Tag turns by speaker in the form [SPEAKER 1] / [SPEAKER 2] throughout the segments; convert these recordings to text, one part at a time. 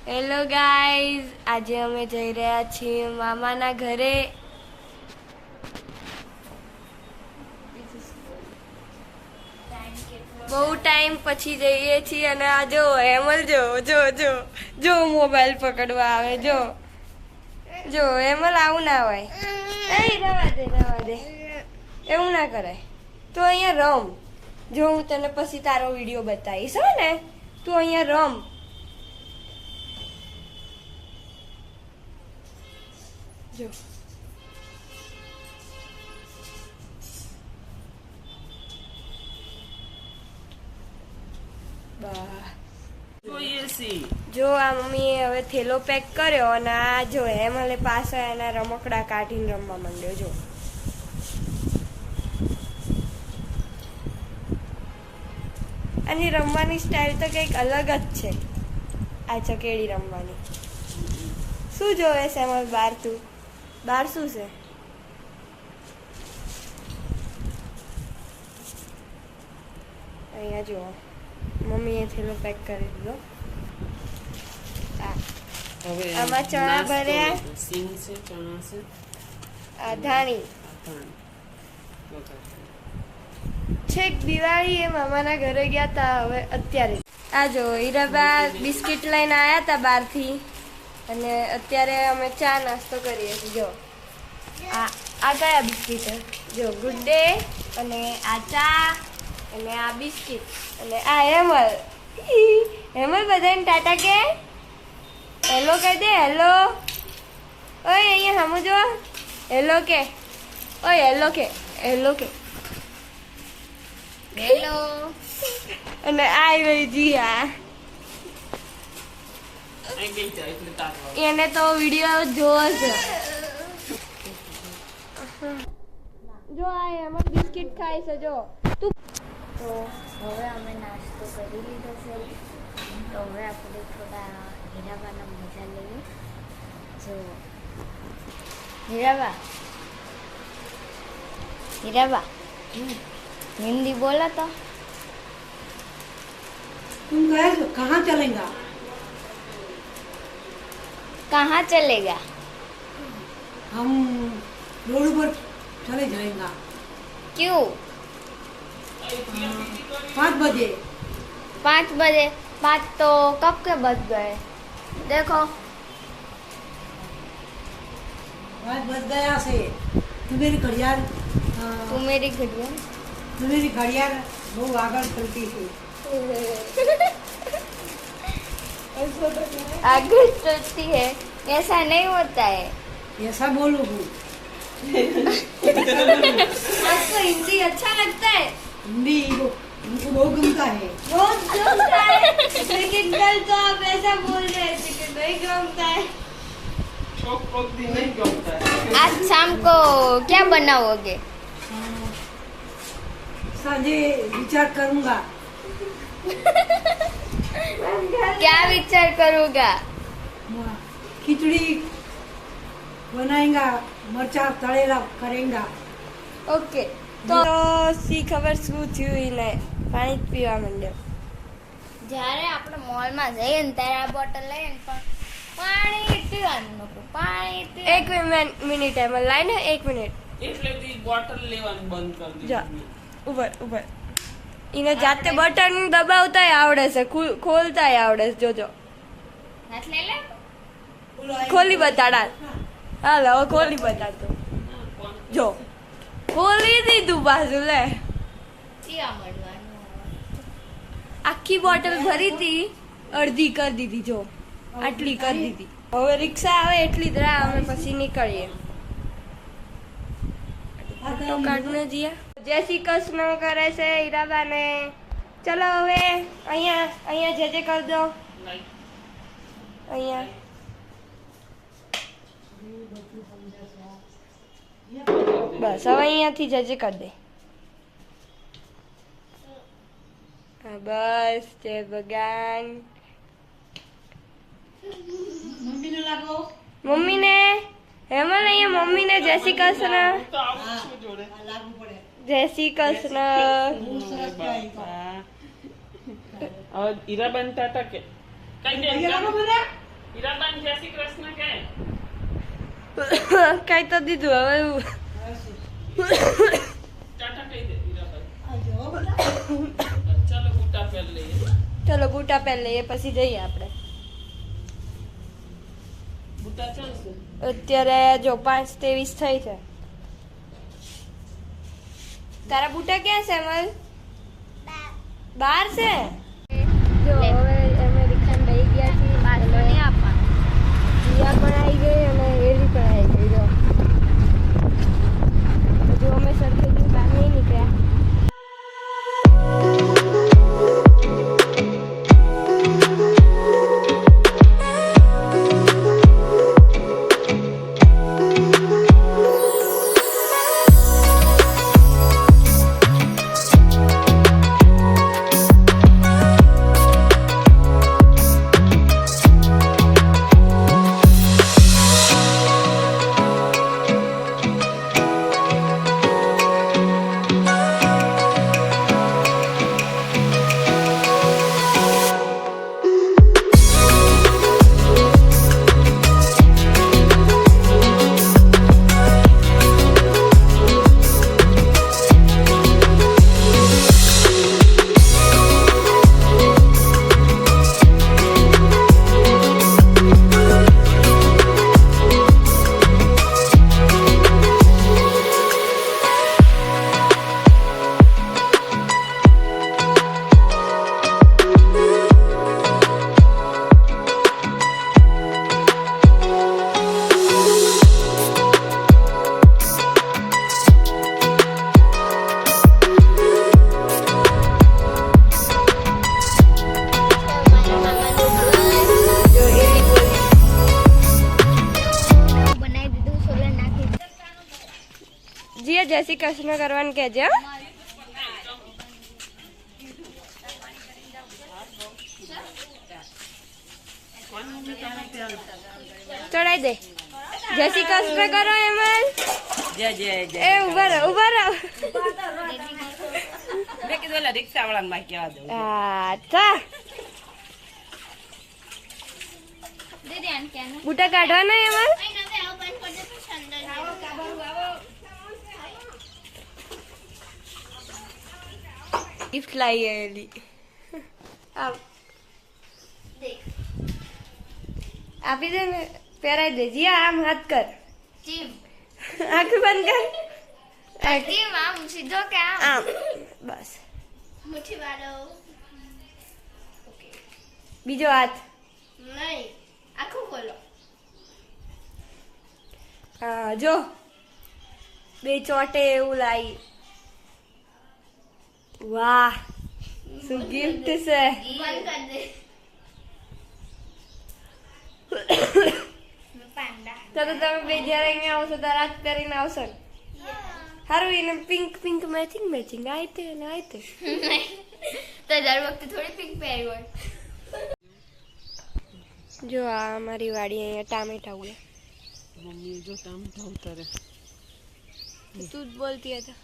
[SPEAKER 1] Hello guys, આજે અમે જઈ રહ્યા છીએ મામાના ઘરે. બહુ ટાઈમ પછી જઈએ છીએ અને આ જો હેમલ જો જો જો જો મોબાઈલ પકડવા આવે. જો જો હેમલ, આવું ના હોય. એ રવા દે, એવું ના કરાય. તું અહીંયા રમ. જો હું તને પછી તારો વિડીયો બતાવીશ હો ને. તું અહીંયા રમ. જો જો આ મમ્મીએ હવે થેલો પેક કર્યો અને આ જો હેમલે પાછા એના રમકડા કાઢીને રમવા માંડ્યો. જો આની રમવાની સ્ટાઇલ તો કંઈક અલગ જ છે. આ ચકેડી રમવાની. શું જોવે છે હેમલ બહાર? તું બહાર શું છે? અહીંયા જુઓ, મમ્મીએ થેલો પેક કરી દીધો. આમાં ચણા ભર્યા,
[SPEAKER 2] સિંગ છે, ચણા છે,
[SPEAKER 1] આ ધાણી. છેક દિવાળી એ મામાના ઘરે ગયા તા. હવે અત્યારે આ જો હીરાબા બિસ્કિટ લઈને આવ્યા તા બહારથી અને અત્યારે અમે ચા નાસ્તો કરીએ છીએ. જો આ કયા બિસ્કિટ? જો ગુડ ડે અને આ ચા અને આ બિસ્કિટ અને આ હેમલ. હેમલ બધાને ટાટા કે હેલો કહી દે. હેલો. ઓય અહીંયા સામું જો. હેલો કે. ઓય હેલો કે. હેલો કે. હેલો. અને આ રહી જીયા. એને તો વિડીયો જોવો છે. જો આ એમાં બિસ્કિટ ખાય છે. જો તું.
[SPEAKER 3] તો હવે અમે નાસ્તો કરી લીધો છે. તો હવે આપણે થોડા હીરાબાના મજા લઈએ. જો હીરાબા, હીરાબા हिंदी बोला तो
[SPEAKER 4] तुम गए कहाँ चलेगा?
[SPEAKER 3] कहाँ चलेगा?
[SPEAKER 4] हम रोड पर चले जाएगा.
[SPEAKER 3] क्यों?
[SPEAKER 4] 5 बजे.
[SPEAKER 3] 5 बजे? 5 तो कब के बज गए? देखो
[SPEAKER 4] 5 बज गया से. तू मेरी घड़ियाल
[SPEAKER 3] तू मेरी घड़ियाल
[SPEAKER 4] बहुत आगे चलती है.
[SPEAKER 3] आगे चलती है, ऐसा नहीं होता है.
[SPEAKER 4] ऐसा बोलो हूँ.
[SPEAKER 1] आपको हिंदी अच्छा लगता है?
[SPEAKER 4] हिंदी उनको बहुत गमता है.
[SPEAKER 1] बहुत जमता है, लेकिन कल तो आप ऐसा बोल रहे थे कि नहीं जमता है.
[SPEAKER 2] नहीं जमता है.
[SPEAKER 3] आज शाम को क्या बनाओगे?
[SPEAKER 4] सांझे विचार करूँगा.
[SPEAKER 3] क्या विचार करूँगा?
[SPEAKER 4] खिचड़ी बनाएगा, मरचा तड़ेला करेगा.
[SPEAKER 1] ઓકે તો સી ખબર શું થયું એને પાણી જ પીવા માંડ્યો.
[SPEAKER 3] જ્યારે આપણે મોલમાં જઈએ ને ત્યારે આ બોટલ લઈએ ને પણ પાણી પીવાનું નતું. પાણી
[SPEAKER 1] એક મિનિટ એમાં લાઈને 1 મિનિટ.
[SPEAKER 2] એટલે તી બોટલ લેવાનું બંધ કરી
[SPEAKER 1] જા
[SPEAKER 2] દીધું.
[SPEAKER 1] ઉપર એને જાતે બટન દબાવતાય આવડે છે, ખોલતાય આવડે છે. જોજો
[SPEAKER 3] હાથ લઈ લે.
[SPEAKER 1] ખોલી બતાડા. હાલ હવે ખોલી બતાડતો. જો ખોલી દીધું પાછું. લે
[SPEAKER 3] પીવા મળવાનું.
[SPEAKER 1] આખી બોટલ ભરી હતી, અડધી કરી દીધી. જો આટલી કરી દીધી. હવે રિક્ષા આવે એટલી જ રાહ, અમે પછી નીકળીએ. ફોટો કાઢને જીયા. જય શ્રી કૃષ્ણ કરે છે હીરાબાને. ચલો હવે અહીંયા જય જય કરી દો. અહીંયા બસ હવે અહીંયાથી જય જય કરી દે. હા બસ જય ભગવાન. મમ્મીને હેમલ અહીંયા મમ્મીને જય શ્રી કૃષ્ણ. જય શ્રી કૃષ્ણ.
[SPEAKER 2] હવે હીરાબેન ટાટા કે કઈ દે. હીરાબાન જય શ્રી કૃષ્ણ કે
[SPEAKER 1] કઈ તો દીધું હવે એવું.
[SPEAKER 2] ટાટા કહી દે હીરાબાન.
[SPEAKER 4] આ જો બધા
[SPEAKER 2] ચાલો બુટા પહેર લઈએ.
[SPEAKER 1] ચલો બુટા પહેર લઈએ પછી જઈએ આપણે.
[SPEAKER 2] બુટા ચાલશે.
[SPEAKER 1] અત્યારે જો 5:23 થઈ છે. તારા બુટા ક્યાં છે અમલ? બહાર છે. જો હવે અમે રીખાન બેહી ગયા છીએ.
[SPEAKER 3] પાછો નહીં આપવાનો.
[SPEAKER 1] જીયા પણ આવી ગઈ અને એલી પણ આવી ગઈ. જો હજુ અમે સરખેજની બહાર નહીં નીકળ્યા. જીયા જય શ્રી કૃષ્ણ કરવાનું કહેજે હો. ચડાઈ દે. જય શ્રી કૃષ્ણ કરો એમલ.
[SPEAKER 2] જય જય જય.
[SPEAKER 1] એ ઉભા રહો ઉભા રહો.
[SPEAKER 2] મેં કીધું ઓલા રિક્ષા વાળાને માં કહેવા દઉં.
[SPEAKER 1] અચ્છા
[SPEAKER 3] દીદી આને કેનો
[SPEAKER 1] બુટા કાઢવાના એમલ. ગિફ્ટ લાવી એલી. આવ આપી દે ને પહેરાઈ દે. જીયા આમ હાથ કર.
[SPEAKER 3] જીમ
[SPEAKER 1] આંખ બંધ કર.
[SPEAKER 3] જીમ આમ સીધો કે આમ
[SPEAKER 1] આમ બસ.
[SPEAKER 3] મુઠ્ઠી વાળો
[SPEAKER 1] બીજો હાથ.
[SPEAKER 3] નહીં આખું ખોલો.
[SPEAKER 1] હા જો બે ચોટે એવું લાવી. વાહ શું ગિફ્ટ છે.
[SPEAKER 3] બંધ કર દે. પાંડા
[SPEAKER 1] તો તમે બે જ્યારે અહીંયા આવશો ત્યારે હાથ પહેરીને આવશો ને. સારું એને પિંક પિંક મેચિંગ મેચિંગ આયતે અને આયતે.
[SPEAKER 3] તો દર વખતે થોડી પિંક પહેરી હોય.
[SPEAKER 1] જો આ અમારી વાડી અહીંયા ટામેટા ઉગ્યા.
[SPEAKER 2] મમ્મી જો ટામેટા ઉતારે.
[SPEAKER 1] તું જ બોલતી હતા.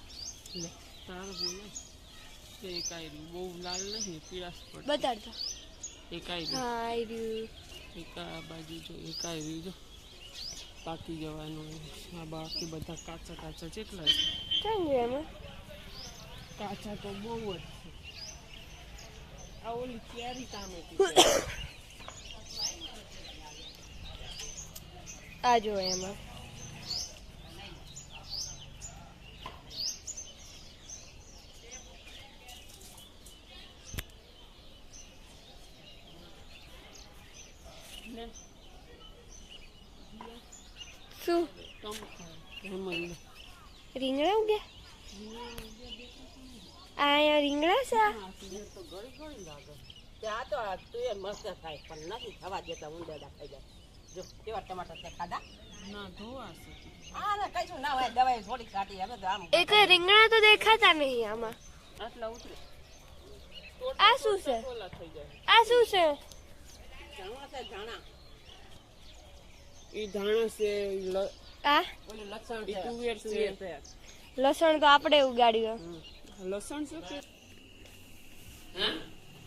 [SPEAKER 2] લે તાર બોલે. એક આયરી બહુ લાલ નહીં પીળાશ પડે.
[SPEAKER 1] બતાડતો.
[SPEAKER 2] એક આયરી.
[SPEAKER 1] હા આવી રહ્યું.
[SPEAKER 2] એક આ બાજુ જો એક આયરી જો પાકી જવાનું. આ બાકી બધા કાચા કાચા કેટલા છે.
[SPEAKER 1] ક્યાં ગયું એમાં.
[SPEAKER 2] કાચા તો બહુ જ છે. આ ઓલી કેરી ટામેટી
[SPEAKER 1] આ જો એમાં. શું રીંગણા ઉગ્યા. આ અહીંયા રીંગણા છે.
[SPEAKER 2] ત્યાં તો તું એ મસ્ત થાય પણ નથી થવા દેતા ઊંડા ખાઈ જાય. જો કેવા ટમાટર છે ખાધા ના ધોવાશે. આ ને કઈશું ના હોય દવાઈ થોડી ખાટી હવે તો આમ
[SPEAKER 1] એ કઈ રીંગણા તો દેખાતા નહીં આમાં.
[SPEAKER 2] આટલા ઉતરે.
[SPEAKER 1] આ શું છે.
[SPEAKER 2] ઓલા થઈ જાય.
[SPEAKER 1] આ શું છે.
[SPEAKER 2] ધાણા છે ધાણા. ઈ ધાણા છે
[SPEAKER 1] આ
[SPEAKER 2] ઓલું લસણ છે તુવેર છે.
[SPEAKER 1] લસણ તો આપણે ઉગાડ્યું.
[SPEAKER 2] લસણ છે કે હે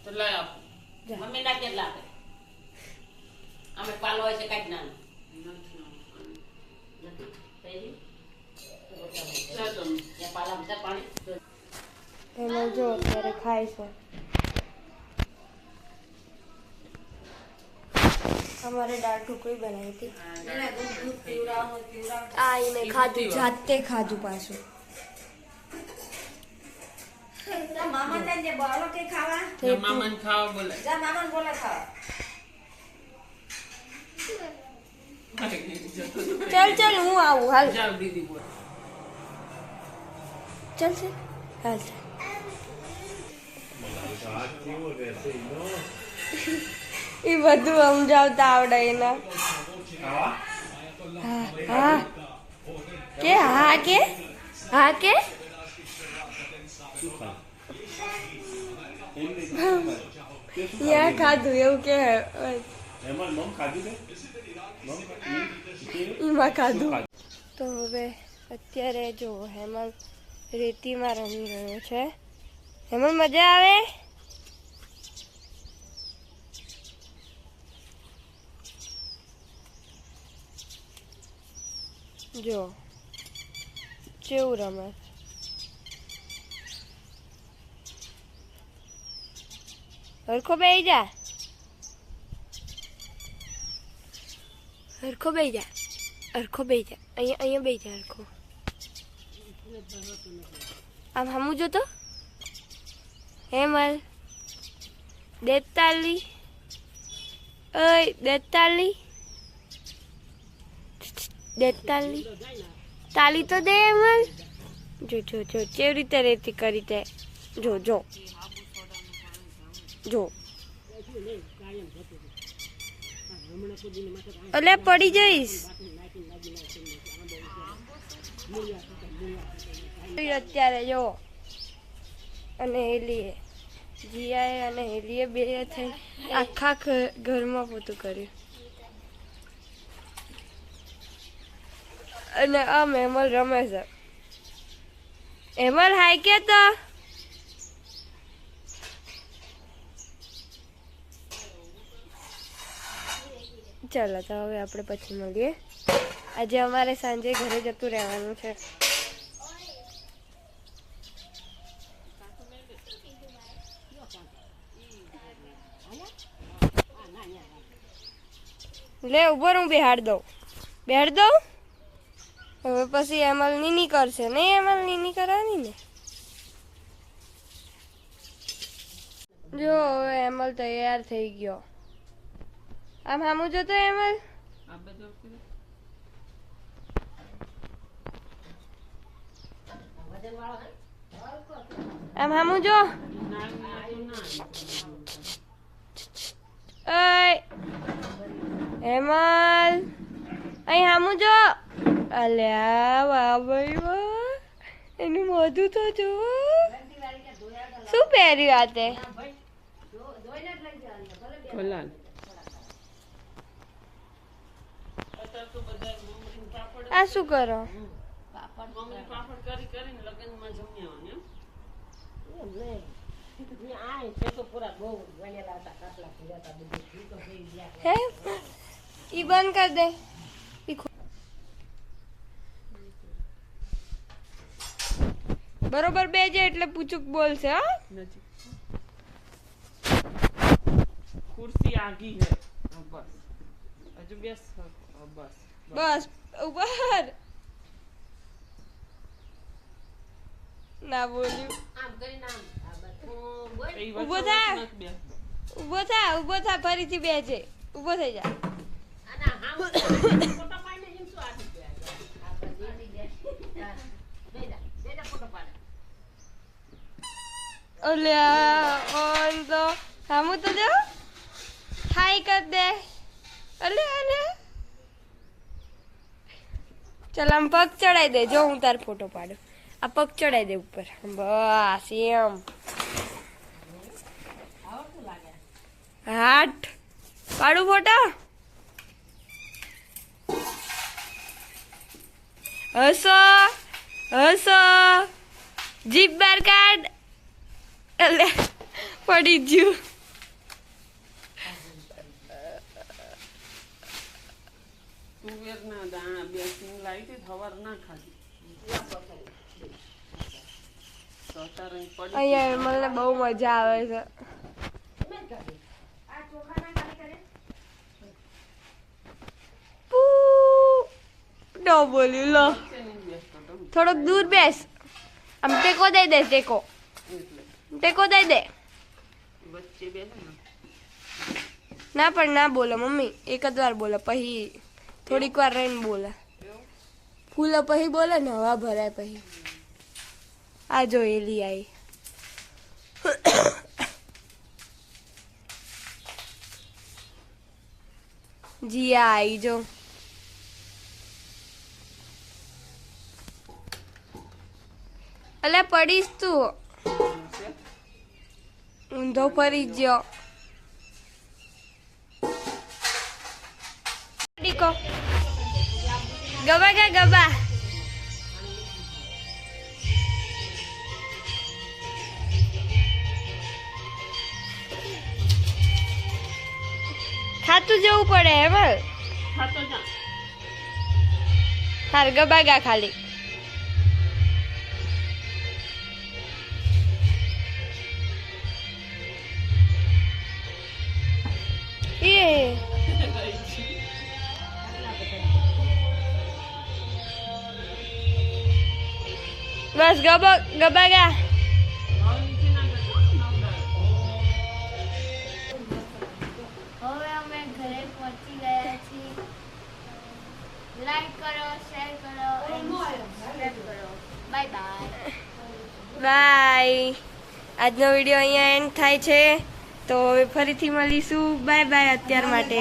[SPEAKER 2] તો લઈ આપ મમ્મી ના કેટલા આપે આમ આમે પાલો હોય છે કાંઈક નાનો નથી થઈ ગયું ત્યાં પાલામાં છે પાણી
[SPEAKER 1] એનો જો અત્યારે ખાય છે. અમારે દાળ ઢોકળી બનાવી હતી. આ એને ખાધું, જાતે ખાધું પાછું.
[SPEAKER 2] મામાને ખાવા બોલે
[SPEAKER 1] ચાલ ચાલ હું આવું હાલ.
[SPEAKER 2] ચાલ દીદી બોલ
[SPEAKER 1] ચાલ ચાલ હાલ એ બધું સમજાવતા આવડે એના. હા કે હા કે હા કે યા ખાધું એવું કે એમાં ખાધું. તો હવે અત્યારે જો હેમલ રેતીમાં રમી રહ્યો છે. હેમલ મજા આવે? જો કેવું રમે. હરખો બેહી જા, હરખો બેહી જા, હરખો બેહી જા. અહીંયા અહીંયા બેહી જા હરખો. આમ હમું જોતો હેમલ. દેતાલી ઓય દેતાલી દેતાલી તાલી તો દે હેમલ. જો જો જો કેવી રીતે રેતી કરી તે. જો જો જો અલે પડી જઈશ. અત્યારે જો અને હેલીએ જીયાએ અને હેલીએ બે થઈ આખા ઘરમાં પોતું કર્યું. અને આમ હેમલ રમે છે. હેમલ હાય કે તો ચાલો તો હવે આપણે પછી મળીએ. આજે અમારે સાંજે ઘરે જતું રહેવાનું છે. લે ઉભો હું બેહાડ દઉં. હવે પછી એમલ નીની કરશે નહીં? એમલ નીની કરવાની ને. જો હવે એમલ તૈયાર થઈ ગયો. આમ હામું જોતો એમલ. આમ હામું જો. હેમલ અહીં હામું જો. અલ્યા વાહ ભાઈ વાહ, એનું મોઢું તો જો. શું પહેર્યું આ તે? આ શું કરો? હે ઈ બંધ કર દે. બરોબર બેજે એટલે પૂછુક બોલશે. હા
[SPEAKER 2] कुर्सी आगी है बस अजू बेस बस
[SPEAKER 1] બસ ઉપર ના બોલ્યું. ઊભો થા, ઊભો થા ફરીથી બેજે. ઊભો થઈ જા. ઓલ્યા ઓન તો હામું તો જો હાય કર દે. અલે અલે ચાલ આમ પગ ચડાઈ દે. જો હું તાર ફોટો પાડું. આ પગ ચડાઈ દે ઉપર. બસ એમ. હાટ પાડું ફોટો. હસો હસો જીભ બાર કાઢ. એટલે પડી ગયું.
[SPEAKER 5] તુવેરના દાણા 2 સિંગ લાવી હતી સવાર ના ખાધી તો અત્યારે પડી
[SPEAKER 1] અહીંયા મને બહુ મજા આવે છે. ન બોલ્યું લો, થોડોક દૂર બેસ. આમ ટેકો દઈ દે, ટેકો દઈ દે.
[SPEAKER 5] વચ્ચે બેસે ને
[SPEAKER 1] ના પણ ના બોલો મમ્મી, એક જ વાર બોલે, પછી થોડીક વાર રહીને બોલે. ફૂલો પછી બોલે ને, હવા ભરાય પછી. આ જો એલી આવી. જીયા આવી જો. અલે પડીશ તું, ઊંધો ફરી ગયો. ડીકો ગબા કા ગબા. ખાતું જવું પડે હે બોલ.
[SPEAKER 5] ખાતો જા
[SPEAKER 1] હાર ગબા ગા ખાલી. એ બસ ગબા ગા.
[SPEAKER 3] હવે અમે ઘરે પહોંચી ગયા છીએ. લાઈક કરો, શેર કરો અને સબસ્ક્રાઇબ કરો. Bye bye.
[SPEAKER 1] બાય. આજનો વિડીયો અહીંયા એન્ડ થાય છે, તો હવે ફરીથી મળીશું. બાય બાય અત્યાર માટે.